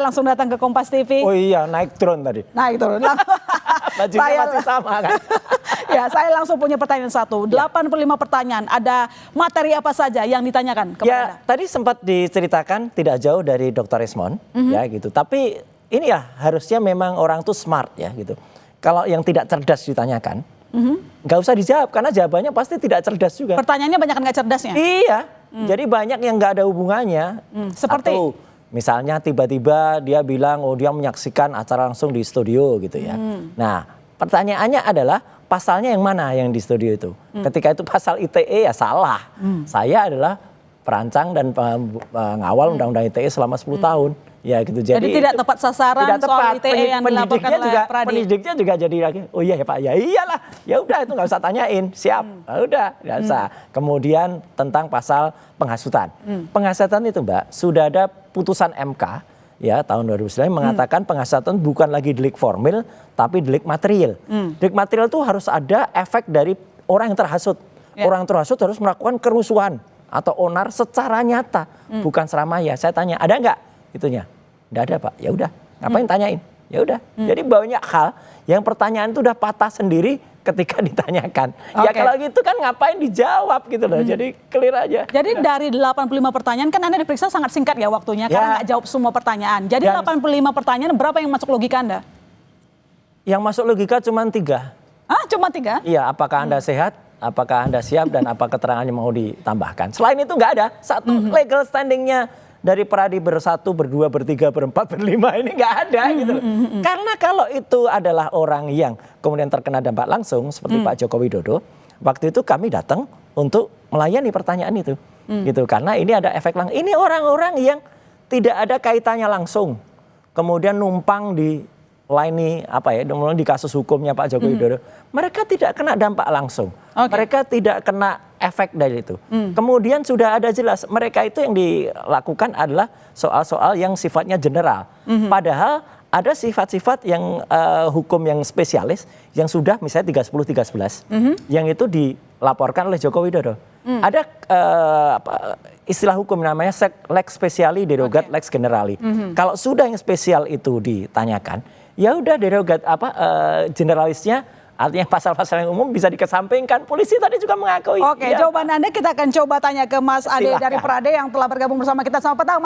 Langsung datang ke Kompas TV. Oh iya, naik drone tadi. Naik drone. Bajunya masih sama kan? Ya, saya langsung punya pertanyaan satu. 85 pertanyaan. Ada materi apa saja yang ditanyakan kepada Anda? Tadi sempat diceritakan tidak jauh dari Dr. Resmond, ya gitu. Tapi ini ya harusnya memang orang tuh smart ya gitu. Kalau yang tidak cerdas ditanyakan, nggak usah dijawab karena jawabannya pasti tidak cerdas juga. Pertanyaannya banyak nggak cerdasnya? Iya. Jadi banyak yang nggak ada hubungannya. Seperti? Atau misalnya tiba-tiba dia bilang, oh dia menyaksikan acara langsung di studio gitu ya. Nah pertanyaannya adalah pasalnya yang mana yang di studio itu. Ketika itu pasal ITE ya salah. Saya adalah perancang dan pengawal undang-undang ITE selama 10 tahun. Ya gitu. Jadi tidak tepat sasaran tidak tepat. soal ITE yang dilaporkan oleh Pradi. Penyidiknya juga jadi lagi, oh iya ya Pak, ya iyalah. Ya udah itu nggak usah tanyain, siap. Nah, udah, nggak usah. Kemudian tentang pasal penghasutan. Penghasutan itu Mbak, sudah ada putusan MK ya tahun 2009 mengatakan penghasutan bukan lagi delik formil tapi delik material. Delik material itu harus ada efek dari orang yang terhasut. Orang terhasut harus melakukan kerusuhan atau onar secara nyata, bukan seramanya. Saya tanya, ada nggak itunya? Nggak ada Pak. Ya udah, ngapain tanyain? Ya udah. Jadi banyak hal yang pertanyaan itu udah patah sendiri ketika ditanyakan. Ya kalau gitu kan ngapain dijawab gitu loh. Jadi clear aja. Jadi dari 85 pertanyaan kan Anda diperiksa sangat singkat ya waktunya karena nggak jawab semua pertanyaan. Jadi 85 pertanyaan berapa yang masuk logika Anda? Yang masuk logika cuma 3. Ah, cuma 3? Iya, apakah Anda sehat? Apakah Anda siap dan apa keterangannya mau ditambahkan? Selain itu nggak ada. Satu legal standingnya dari Pradi bersatu, berdua, bertiga, berempat, berlima ini nggak ada gitu loh. Karena kalau itu adalah orang yang kemudian terkena dampak langsung seperti Pak Joko Widodo, waktu itu kami datang untuk melayani pertanyaan itu, gitu. Karena ini ada efek langsung. Ini orang-orang yang tidak ada kaitannya langsung, kemudian numpang di layani apa ya, di kasus hukumnya Pak Joko Widodo, mereka tidak kena dampak langsung, mereka tidak kena efek dari itu. Kemudian sudah ada jelas mereka itu yang dilakukan adalah soal-soal yang sifatnya general. Padahal ada sifat-sifat yang hukum yang spesialis yang sudah misalnya 310-311 yang itu dilaporkan oleh Joko Widodo. Ada istilah hukum namanya lex speciali derogat lex generali. Kalau sudah yang spesial itu ditanyakan, ya udah derogat generalisnya. Artinya pasal-pasal yang umum bisa dikesampingkan. Polisi tadi juga mengakui. Oke, jawaban Anda kita akan coba tanya ke Mas Ade dari Prade yang telah bergabung bersama kita. Selamat petang.